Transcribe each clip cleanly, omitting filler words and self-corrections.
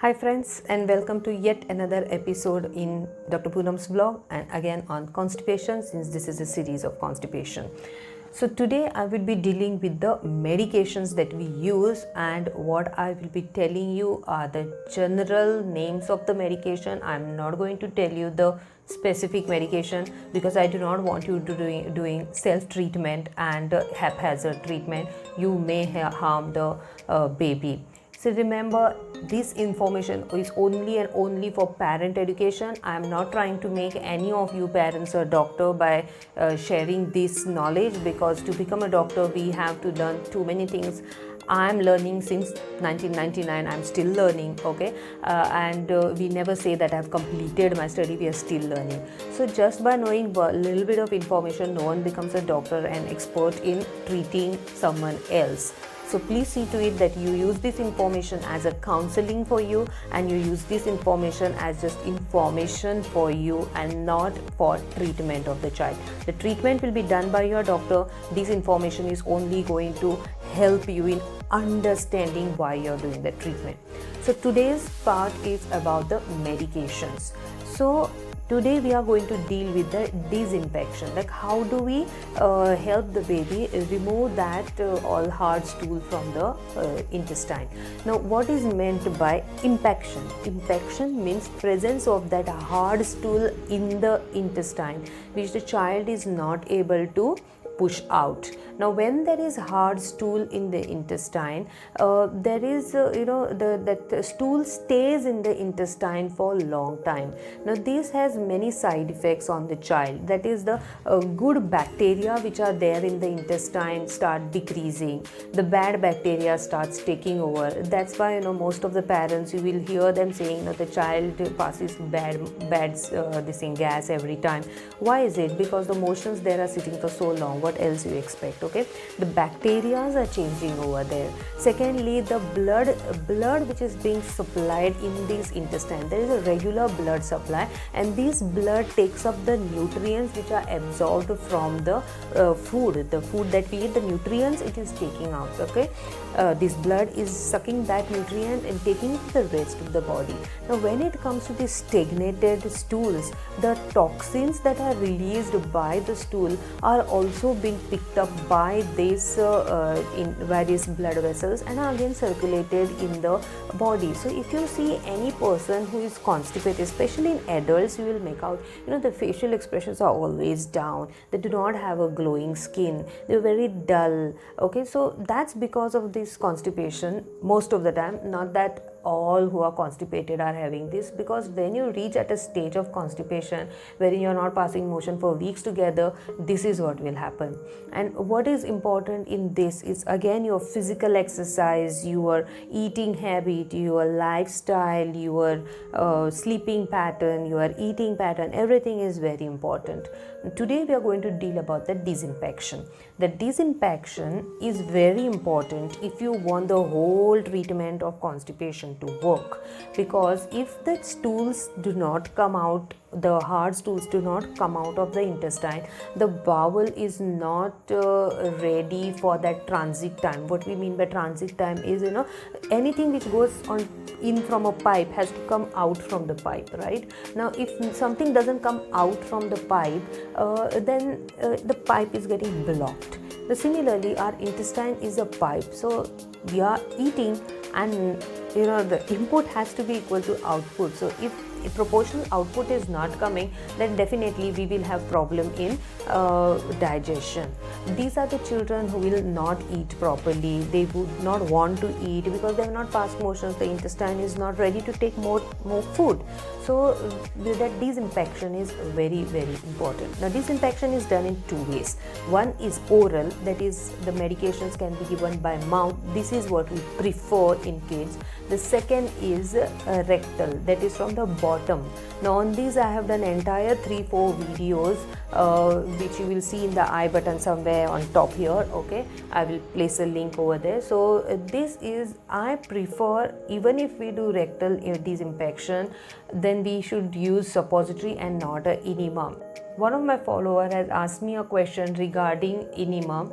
Hi friends, and welcome to yet another episode in Dr. Poonam's blog, and again on constipation, since this is a series of constipation. So today I will be dealing with the medications that we use, and what I will be telling you are the general names of the medication. I'm not going to tell you the specific medication because I do not want you to doing self-treatment and haphazard treatment. You may harm the baby. So remember, this information is only and only for parent education. I am not trying to make any of you parents a doctor by sharing this knowledge, because to become a doctor we have to learn too many things. I am learning since 1999. I'm still learning, okay, and we never say that I've completed my study. We are still learning. So just by knowing a little bit of information, no one becomes a doctor and expert in treating someone else. So please see to it that you use this information as a counseling for you, and you use this information as just information for you and not for treatment of the child. The treatment will be done by your doctor. This information is only going to help you in understanding why you're doing the treatment. So today's part is about the medications. So today we are going to deal with the disinfection, like how do we help the baby remove that all hard stool from the intestine. Now what is meant by impaction? Impaction means presence of that hard stool in the intestine which the child is not able to push out. Now when there is hard stool in the intestine, there is that stool stays in the intestine for a long time. Now this has many side effects on the child. That is, the good bacteria which are there in the intestine start decreasing, the bad bacteria starts taking over. That's why most of the parents, you will hear them saying that the child passes bad this thing gas every time. Why is it? Because the motions there are sitting for so long. What else you expect? Okay, the bacteria are changing over there. Secondly, the blood which is being supplied in this intestine, there is a regular blood supply, and this blood takes up the nutrients which are absorbed from the food that we eat. The nutrients it is taking out. Okay, this blood is sucking that nutrient and taking it to the rest of the body. Now when it comes to the stagnated stools, the toxins that are released by the stool are also being picked up by this in various blood vessels and are again circulated in the body. So if you see any person who is constipated, especially in adults, you will make out the facial expressions are always down. They do not have a glowing skin. They're very dull. Okay, so that's because of this constipation most of the time. Not that all who are constipated are having this, because when you reach at a stage of constipation wherein you're not passing motion for weeks together, this is what will happen. And what is important in this is again your physical exercise, your eating habit, your lifestyle, your sleeping pattern, your eating pattern. Everything is very important. Today we are going to deal about the disinfection. The disinfection is very important if you want the whole treatment of constipation to work, because if the stools do not come out, the hard stools do not come out of the intestine, the bowel is not ready for that transit time. What we mean by transit time is anything which goes on in from a pipe has to come out from the pipe, right? Now if something doesn't come out from the pipe, then the pipe is getting blocked. Similarly, our intestine is a pipe, so we are eating, and the input has to be equal to output. So if proportional output is not coming, then definitely we will have problem in digestion. These are the children who will not eat properly. They would not want to eat because they have not passed motions. The intestine is not ready to take more food. So that disinfection is very, very important. Now disinfection is done in two ways. One is oral, that is the medications can be given by mouth. This is what we prefer in kids. The second is rectal, that is from the bottom. Now on these I have done entire 3-4 videos which you will see in the I button somewhere on top here. Okay, I will place a link over there. So this is, I prefer, even if we do rectal disinfection, then we should use suppository and not a enema. one of my follower has asked me a question regarding enema.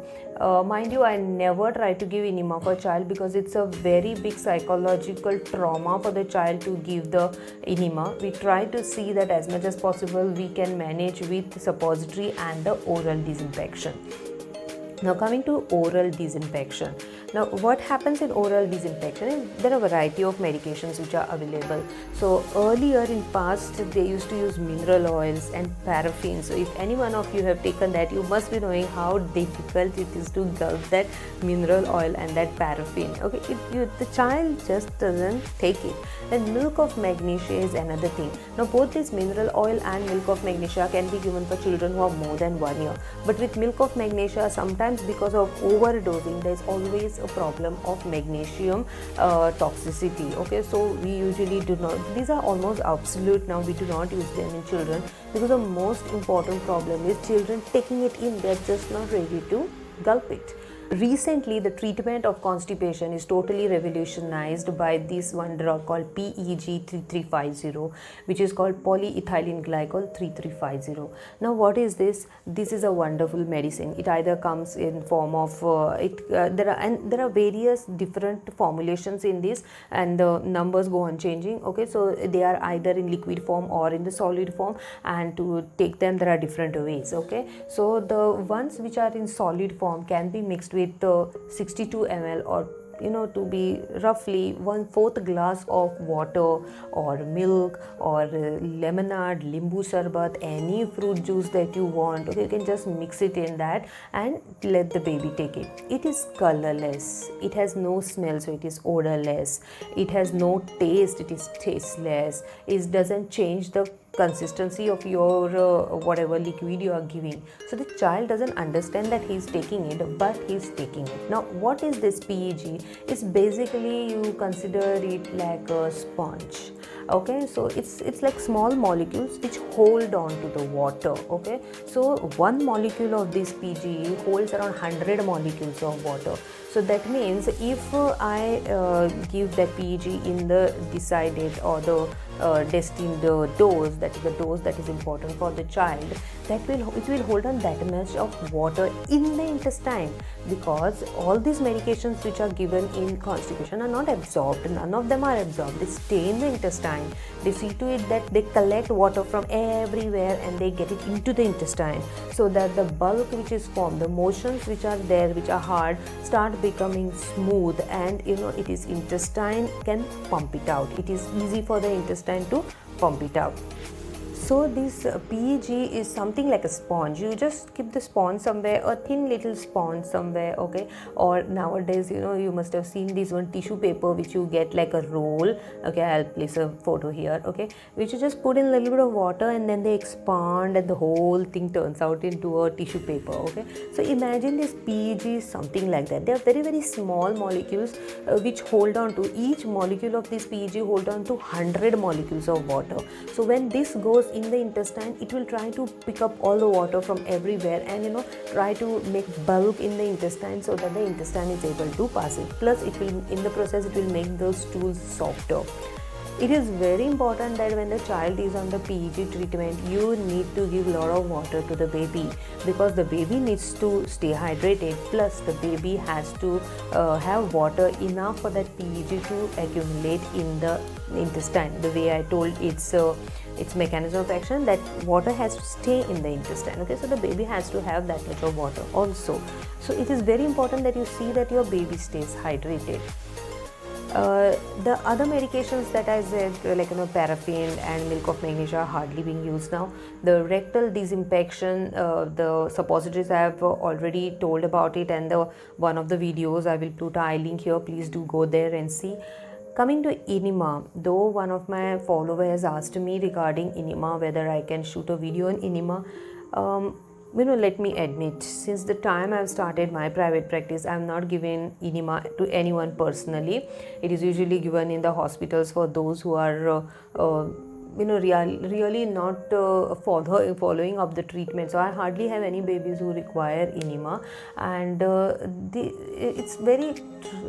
Mind you, I never try to give enema for child because it's a very big psychological trauma for the child to give the enema. We try to see that as much as possible we can manage with suppository and the oral disinfection. Now coming to oral disinfection. Now what happens in oral disinfection is there are a variety of medications which are available. So earlier in past they used to use mineral oils and paraffin. So if any one of you have taken that, you must be knowing how difficult it is to gulp that mineral oil and that paraffin. Okay, the child just doesn't take it. And milk of magnesia is another thing. Now both this mineral oil and milk of magnesia can be given for children who are more than 1 year. But with milk of magnesia, sometimes because of overdosing, there is always a problem of magnesium toxicity. Okay, so we usually do not, these are almost absolute now, we do not use them in children because the most important problem is children taking it in, they're just not ready to gulp it. Recently, the treatment of constipation is totally revolutionized by this one drug called PEG 3350, which is called polyethylene glycol 3350. Now, what is this? This is a wonderful medicine. It either comes in form of there are various different formulations in this, and the numbers go on changing. Okay, so they are either in liquid form or in the solid form, and to take them there are different ways. Okay, so the ones which are in solid form can be mixed with 62 ml or to be roughly 1/4 glass of water or milk or lemonade, limbu sarbat, any fruit juice that you want. Okay, you can just mix it in that and let the baby take it. It is colorless, it has no smell, so it is odorless, it has no taste, it is tasteless, it doesn't change the consistency of your whatever liquid you are giving. So the child doesn't understand that he is taking it, but he is taking it. Now what is this PEG? It's basically, you consider it like a sponge. Okay, so it's like small molecules which hold on to the water. Okay, so one molecule of this PEG holds around 100 molecules of water. So that means if I give that PEG in the decided or the destined dose, that is the dose that is important for the child, it will hold on that much of water in the intestine, because all these medications which are given in constipation are not absorbed. None of them are absorbed. They stay in the intestine. They see to it that they collect water from everywhere and they get it into the intestine, so that the bulk which is formed, the motions which are there, which are hard, start becoming smooth, and it is intestine can pump it out. It is easy for the intestine to pump it out. So this PEG is something like a sponge. You just keep the sponge somewhere, a thin little sponge somewhere. Okay, or nowadays you must have seen this one tissue paper which you get like a roll. Okay, I'll place a photo here. Okay, which you just put in a little bit of water and then they expand and the whole thing turns out into a tissue paper. Okay, so imagine this PEG is something like that. They are very, very small molecules which hold on to, each molecule of this PEG hold on to 100 molecules of water. So when this goes in the intestine, it will try to pick up all the water from everywhere and try to make bulk in the intestine, so that the intestine is able to pass it. Plus it will, in the process, it will make those stools softer. It is very important that when the child is on the PEG treatment, you need to give a lot of water to the baby, because the baby needs to stay hydrated, plus the baby has to have water enough for that PEG to accumulate in the intestine. The way I told, its mechanism of action, that water has to stay in the intestine. Okay, so the baby has to have that much of water also. So it is very important that you see that your baby stays hydrated. The other medications that I said, like paraffin and milk of magnesia, are hardly being used now. The rectal disinfection, the suppositories, I have already told about it, and one of the videos I will put a link here. Please do go there and see. Coming to enema, though one of my followers asked me regarding enema, whether I can shoot a video on enema. Let me admit, since the time I've started my private practice, I'm not giving enema to anyone personally. It is usually given in the hospitals for those who are really not following up the treatment. So I hardly have any babies who require enema, and it's very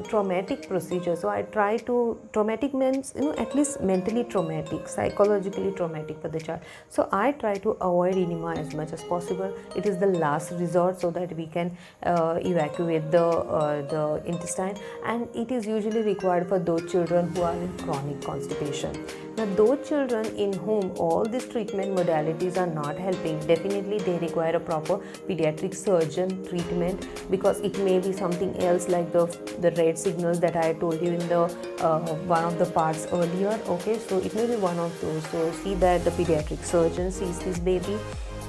traumatic procedure. So I try to, traumatic means, at least mentally traumatic, psychologically traumatic for the child. So I try to avoid enema as much as possible. It is the last resort so that we can evacuate the intestine, and it is usually required for those children who are in chronic constipation. Now, those children in whom all these treatment modalities are not helping, definitely they require a proper pediatric surgeon treatment, because it may be something else like the red signals that I told you in the one of the parts earlier. Okay, so it may be one of those. So see that the pediatric surgeon sees this baby,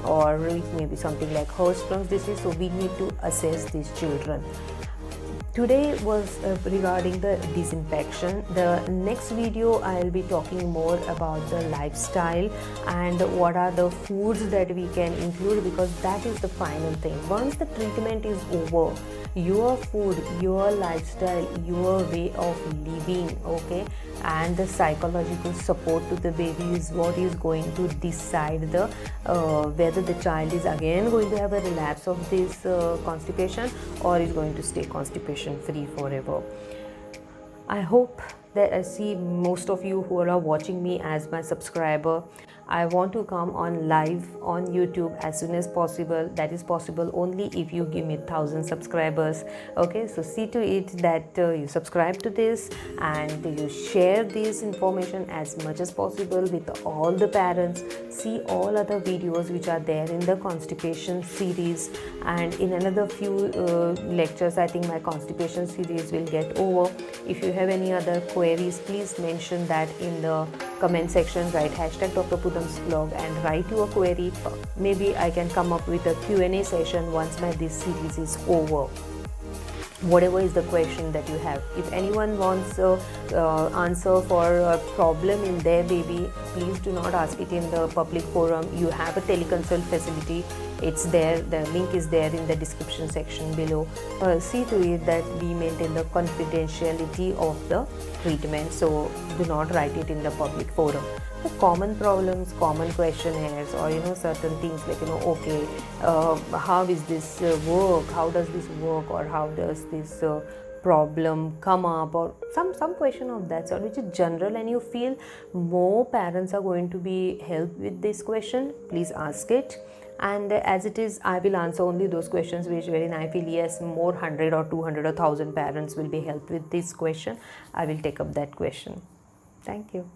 or it may be something like Hirschsprung's disease. So we need to assess these children. Today was regarding the disinfection. The next video I'll be talking more about the lifestyle and what are the foods that we can include, because that is the final thing. Once the treatment is over, your food, your lifestyle, your way of living, okay, and the psychological support to the baby is what is going to decide the whether the child is again going to have a relapse of this constipation, or is going to stay constipation free forever. I hope that I see most of you who are watching me as my subscriber. I want to come on live on YouTube as soon as possible. That is possible only if you give me 1,000 subscribers. Okay, so see to it that you subscribe to this and you share this information as much as possible with all the parents. See all other videos which are there in the constipation series, and in another few lectures I think my constipation series will get over. If you have any other queries, please mention that in the comment section. Write hashtag Dr. Poonam's Vlog and write your query. Maybe I can come up with a Q&A session once this series is over. Whatever is the question that you have, if anyone wants answer for a problem in their baby, please do not ask it in the public forum. You have a teleconsult facility, it's there, the link is there in the description section below. See to it that we maintain the confidentiality of the treatment, so do not write it in the public forum. The common problems, common questionnaires, or certain things like okay, how is this work, how does this work, or how does this problem come up, or some question of that sort which is general and you feel more parents are going to be helped with this question, please ask it. And as it is, I will answer only those questions which wherein I feel yes, more 100 or 200 or 1000 parents will be helped with this question. I will take up that question. Thank you.